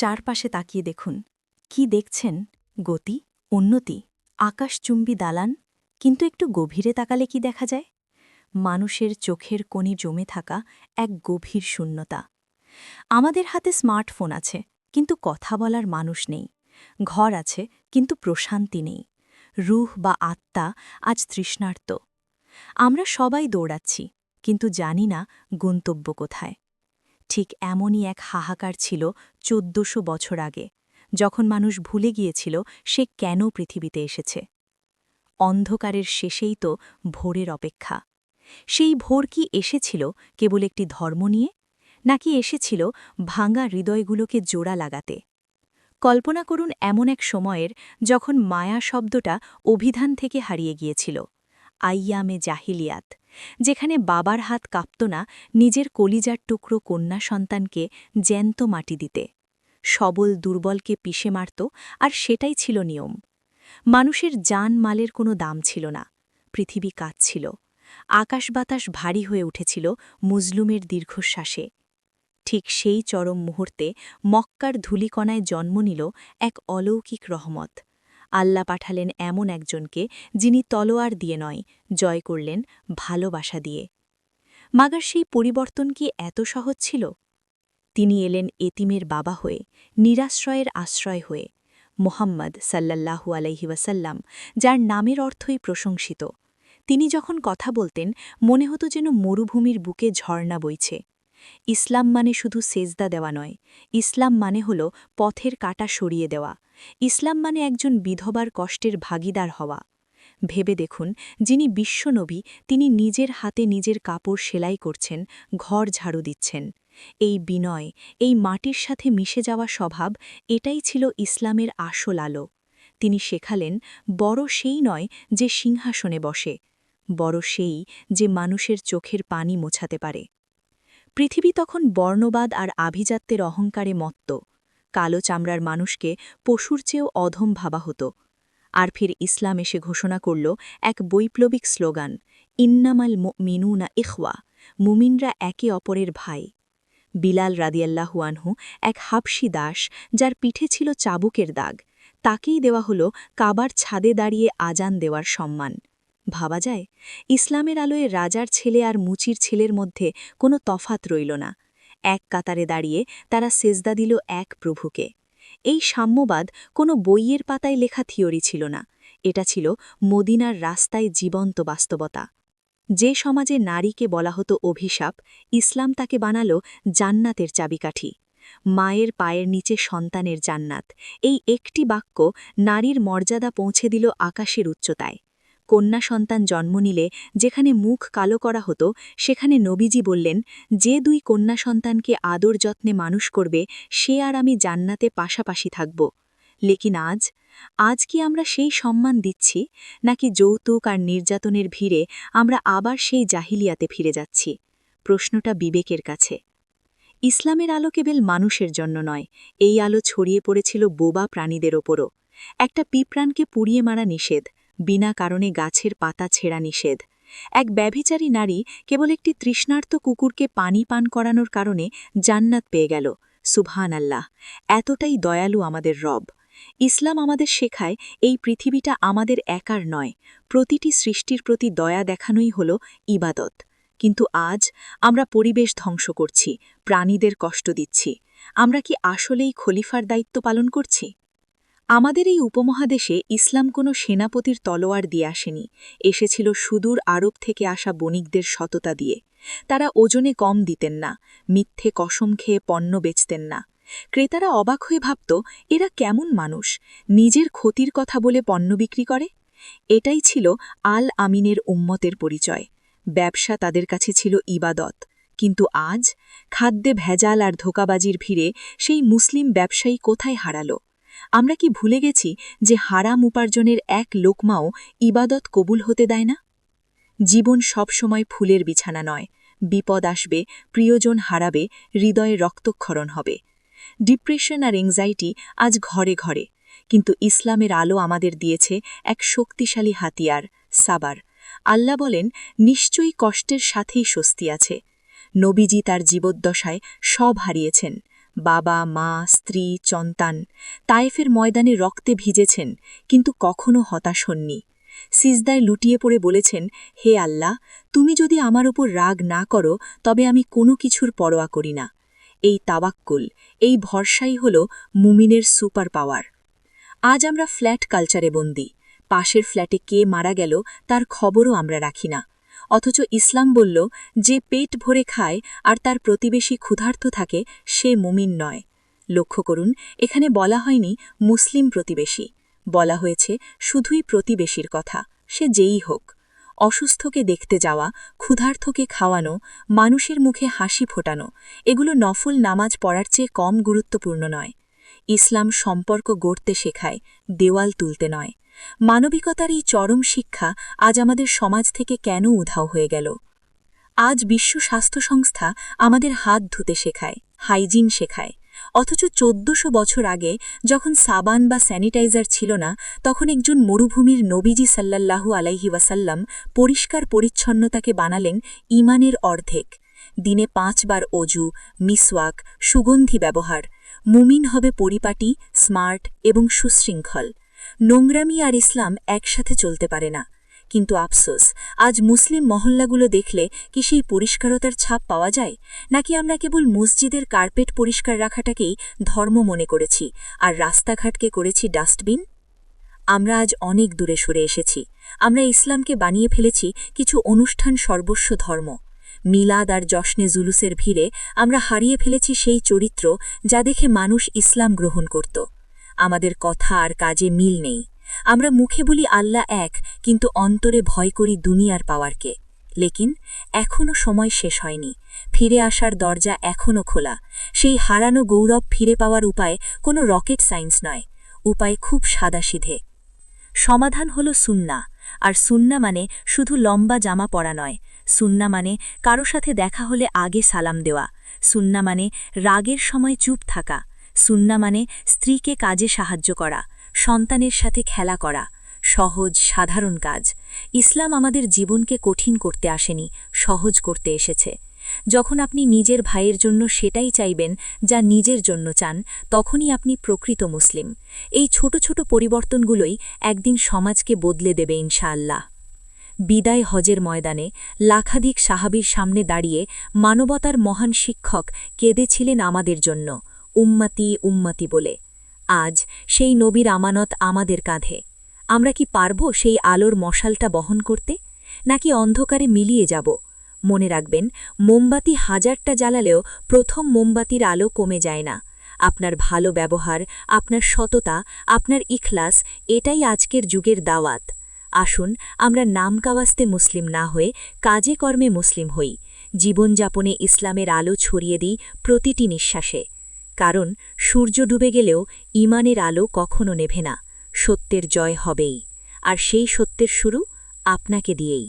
চারপাশে তাকিয়ে দেখুন কি দেখছেন? গতি, উন্নতি, আকাশচুম্বী দালান, কিন্তু একটু গভীরে তাকালে কি দেখা যায়? মানুষের চোখের কোণে জমে থাকা এক গভীর শূন্যতা। আমাদের হাতে স্মার্টফোন আছে, কিন্তু কথা বলার মানুষ নেই। ঘর আছে, কিন্তু প্রশান্তি নেই। রুহ বা আত্মা আজ তৃষ্ণার্ত। আমরা সবাই দৌড়াচ্ছি, কিন্তু জানি না গন্তব্য কোথায়। ঠিক এমনই এক হাহাকার ছিল ১৪০০ বছর আগে, যখন মানুষ ভুলে গিয়েছিল সে কেন পৃথিবীতে এসেছে। অন্ধকারের শেষেই তো ভোরের অপেক্ষা। সেই ভোর কি এসেছিল কেবল একটি ধর্ম নিয়ে, নাকি এসেছিল ভাঙা হৃদয়গুলোকে জোড়া লাগাতে? কল্পনা করুন এমন এক সময়ের যখন মায়া শব্দটা অভিধান থেকে হারিয়ে গিয়েছিল। আইয়ামে জাহিলিয়াত, যেখানে বাবার হাত কাঁপত না নিজের কলিজার টুকরো কন্যা সন্তানকে জ্যান্ত মাটি দিতে। সবল দুর্বলকে পিষে মারত, আর সেটাই ছিল নিয়ম। মানুষের জান মালের কোনো দাম ছিল না। পৃথিবী কাঁদছিল। আকাশ বাতাস ভারী হয়ে উঠেছিল মুজলুমের দীর্ঘশ্বাসে। ঠিক সেই চরম মুহূর্তে মক্কার ধূলিকণায় জন্ম নিল এক অলৌকিক রহমত। আল্লাহ পাঠালেন এমন একজনকে, যিনি তলোয়ার দিয়ে নয়, জয় করলেন ভালোবাসা দিয়ে। মাগার সেই পরিবর্তন কি এত সহজ ছিল? তিনি এলেন এতিমের বাবা হয়ে, নিরাশ্রয়ের আশ্রয় হয়ে। মোহাম্মদ সাল্লাল্লাহু আলাইহি ওয়াসাল্লাম, যার নামের অর্থই প্রশংসিত। তিনি যখন কথা বলতেন মনে হতো যেন মরুভূমির বুকে ঝর্ণা বইছে। ইসলাম মানে শুধু সেজদা দেওয়া নয়, ইসলাম মানে হল পথের কাঁটা সরিয়ে দেওয়া। ইসলাম মানে একজন বিধবার কষ্টের ভাগিদার হওয়া। ভেবে দেখুন, যিনি বিশ্বনবী তিনি নিজের হাতে নিজের কাপড় সেলাই করছেন, ঘর ঝাড়ু দিচ্ছেন। এই বিনয়, এই মাটির সাথে মিশে যাওয়া স্বভাব, এটাই ছিল ইসলামের আসল আলো। তিনি শেখালেন, বড় সেই নয় যে সিংহাসনে বসে, বড় সেই যে মানুষের চোখের পানি মোছাতে পারে। পৃথিবী তখন বর্ণবাদ আর আভিজাত্যের অহংকারে মত্ত। কালো চামড়ার মানুষকে পশুর চেয়েও অধম ভাবা হতো। আর ফির ইসলাম এসে ঘোষণা করল এক বৈপ্লবিক স্লোগান, ইন্নামাল মিনুনা ইখওয়া, মুমিনরা একে অপরের ভাই। বিলাল রাদিয়াল্লাহু আনহু, এক হাবশী দাস যার পিঠে ছিল চাবুকের দাগ, তাকেই দেওয়া হল কাবার ছাদে দাঁড়িয়ে আজান দেওয়ার সম্মান। ভাবা যায়, ইসলামের আলোয় রাজার ছেলে আর মুচির ছেলের মধ্যে কোনো তফাত রইল না। এক কাতারে দাঁড়িয়ে তারা সেজদা দিল এক প্রভুকে। এই সাম্যবাদ কোনো বইয়ের পাতায় লেখা থিওরি ছিল না, এটা ছিল মদিনার রাস্তায় জীবন্ত বাস্তবতা। যে সমাজে নারীকে বলা হতো অভিশাপ, ইসলাম তাকে বানালো জান্নাতের চাবিকাঠি। মায়ের পায়ের নিচে সন্তানের জান্নাত, এই একটি বাক্য নারীর মর্যাদা পৌঁছে দিল আকাশের উচ্চতায়। কন্যা সন্তান জন্ম নিলে যেখানে মুখ কালো করা হতো, সেখানে নবীজি বললেন, যে দুই কন্যা সন্তানকে আদর যত্নে মানুষ করবে সে আর আমি জান্নাতে পাশাপাশি থাকব। লেকিন আজ কি আমরা সেই সম্মান দিচ্ছি, নাকি যৌতুক আর নির্যাতনের ভিড়ে আমরা আবার সেই জাহিলিয়াতে ফিরে যাচ্ছি? প্রশ্নটা বিবেকের কাছে। ইসলামের আলো কেবল মানুষের জন্য নয়, এই আলো ছড়িয়ে পড়েছিল বোবা প্রাণীদের ওপরও। একটা পিঁপড়াকে পুড়িয়ে মারা নিষেধ, বিনা কারণে গাছের পাতা ছেঁড়া নিষেধ। এক ব্যভিচারী নারী কেবল একটি তৃষ্ণার্ত কুকুরকে পানি পান করানোর কারণে জান্নাত পেয়ে গেল। সুবহান আল্লাহ! এতটাই দয়ালু আমাদের রব। ইসলাম আমাদের শেখায়, এই পৃথিবীটা আমাদের একার নয়, প্রতিটি সৃষ্টির প্রতি দয়া দেখানোই হল ইবাদত। কিন্তু আজ আমরা পরিবেশ ধ্বংস করছি, প্রাণীদের কষ্ট দিচ্ছি। আমরা কি আসলেই খলিফার দায়িত্ব পালন করছি? আমাদের এই উপমহাদেশে ইসলাম কোনো সেনাপতির তলোয়ার দিয়ে আসেনি, এসেছিল সুদূর আরব থেকে আসা বণিকদের সততা দিয়ে। তারা ওজনে কম দিতেন না, মিথ্যে কসম খেয়ে পণ্য বেচতেন না। ক্রেতারা অবাক হয়ে ভাবত, এরা কেমন মানুষ, নিজের ক্ষতির কথা বলে পণ্য বিক্রি করে? এটাই ছিল আল আমিনের উম্মতের পরিচয়। ব্যবসা তাদের কাছে ছিল ইবাদত। কিন্তু আজ খাদ্যে ভেজাল আর ধোঁকাবাজির ভিড়ে সেই মুসলিম ব্যবসায়ী কোথায় হারালো? আমরা কি ভুলে গেছি যে হারাম উপার্জনের এক লোকমাও ইবাদত কবুল হতে দেয় না? জীবন সবসময় ফুলের বিছানা নয়, বিপদ আসবে, প্রিয়জন হারাবে, হৃদয়ে রক্তক্ষরণ হবে। ডিপ্রেশন আর এংজাইটি আজ ঘরে ঘরে, কিন্তু ইসলামের আলো আমাদের দিয়েছে এক শক্তিশালী হাতিয়ার, সাবার। আল্লাহ বলেন, নিশ্চয়ই কষ্টের সাথেই স্বস্তি আছে। নবীজি তার জীবদ্দশায় সব হারিয়েছেন, বাবা মা স্ত্রী সন্তান তায়েফের ময়দানে রক্তে ভিজেছেন কিন্তু কখনো হতাশ হননি। সিজদায় লুটিয়ে পড়ে বলেছেন, হে আল্লাহ, তুমি যদি আমার ওপর রাগ না করো তবে আমি কোনো কিছুর পরোয়া করি না। এই তাওয়াক্কুল, এই ভরসাই হল মুমিনের সুপার পাওয়ার। আজ আমরা ফ্ল্যাট কালচারে বন্দী। পাশের ফ্ল্যাটে কে মারা গেল তার খবরও আমরা রাখি না। অথচ ইসলাম বলল, যে পেট ভরে খায় আর তার প্রতিবেশী ক্ষুধার্ত থাকে সে মুমিন নয়। লক্ষ্য করুন, এখানে বলা হয়নি মুসলিম প্রতিবেশী, বলা হয়েছে শুধুই প্রতিবেশীর কথা, সে যেই হোক। অসুস্থকে দেখতে যাওয়া, ক্ষুধার্তকে খাওয়ানো, মানুষের মুখে হাসি ফোটানো, এগুলো নফল নামাজ পড়ার চেয়ে কম গুরুত্বপূর্ণ নয়। ইসলাম সম্পর্ক গড়তে শেখায়, দেওয়াল তুলতে নয়। মানবিকতার এই চরম শিক্ষা আজ আমাদের সমাজ থেকে কেন উধাও হয়ে গেল? আজ বিশ্ব স্বাস্থ্য সংস্থা আমাদের হাত ধুতে শেখায়, হাইজিন শেখায়। অথচ ১৪০০ বছর আগে যখন সাবান বা স্যানিটাইজার ছিল না, তখন একজন মরুভূমির নবীজি সাল্লাল্লাহু আলাইহি ওয়াসাল্লাম পরিষ্কার পরিচ্ছন্নতাকে বানালেন ঈমানের অর্ধেক। দিনে ৫ বার অজু, মিসওয়াক, সুগন্ধি ব্যবহার। মুমিন হবে পরিপাটি, স্মার্ট এবং সুশৃঙ্খল। নোংরামি আর ইসলাম একসাথে চলতে পারে না। কিন্তু আফসোস, আজ মুসলিম মহল্লাগুলো দেখলে কি সেই পরিষ্কারতার ছাপ পাওয়া যায়? নাকি আমরা কেবল মসজিদের কার্পেট পরিষ্কার রাখাটাকেই ধর্ম মনে করেছি আর রাস্তাঘাটকে করেছি ডাস্টবিন? আমরা আজ অনেক দূরে সরে এসেছি। আমরা ইসলামকে বানিয়ে ফেলেছি কিছু অনুষ্ঠান সর্বস্ব ধর্ম। মিলাদ আর জশ্নে জুলুসের ভিড়ে আমরা হারিয়ে ফেলেছি সেই চরিত্র যা দেখে মানুষ ইসলাম গ্রহণ করত। আমাদের কথা আর কাজে মিল নেই। আমরা মুখে বলি আল্লাহ এক, কিন্তু অন্তরে ভয় করি দুনিয়ার পাওয়ারকে। লেকিন এখনও সময় শেষ হয়নি। ফিরে আসার দরজা এখনও খোলা। সেই হারানো গৌরব ফিরে পাওয়ার উপায় কোনো রকেট সায়েন্স নয়, উপায় খুব সাদাসিধে। সমাধান হল সুন্নাহ। আর সুন্নাহ মানে শুধু লম্বা জামা পরা নয়। সুন্নাহ মানে কারো সাথে দেখা হলে আগে সালাম দেওয়া। সুন্নাহ মানে রাগের সময় চুপ থাকা। সুন্নাহ মানে স্ত্রীকে কাজে সাহায্য করা, সন্তানের সাথে খেলা করা। সহজ সাধারণ কাজ। ইসলাম আমাদের জীবনকে কঠিন করতে আসেনি, সহজ করতে এসেছে। যখন আপনি নিজের ভাইয়ের জন্য সেটাই চাইবেন যা নিজের জন্য চান, তখনই আপনি প্রকৃত মুসলিম। এই ছোট ছোট পরিবর্তনগুলোই একদিন সমাজকে বদলে দেবে ইনশাআল্লাহ। বিদায় হজের ময়দানে লাখাধিক সাহাবীর সামনে দাঁড়িয়ে মানবতার মহান শিক্ষক কেঁদেছিলেন আমাদের জন্য, উম্মতি উম্মতি বলে। আজ সেই নবীর আমানত আমাদের কাঁধে। আমরা কি পারব সেই আলোর মশালটা বহন করতে, নাকি অন্ধকারে মিলিয়ে যাব? মনে রাখবেন, মোমবাতি ১০০০টা জ্বালালেও প্রথম মোমবাতির আলো কমে যায় না। আপনার ভালো ব্যবহার, আপনার সততা, আপনার ইখলাস, এটাই আজকের যুগের দাওয়াত। আসুন আমরা নামকাওয়াস্তে মুসলিম না হয়ে কাজে কর্মে মুসলিম হই। জীবনযাপনে ইসলামের আলো ছড়িয়ে দিই প্রতিটি নিঃশ্বাসে। কারণ সূর্য ডুবে গেলেও ঈমানের আলো কখনো নেভে না। সত্যের জয় হবেই। আর সেই সত্যের শুরু আপনাকে দিয়েই।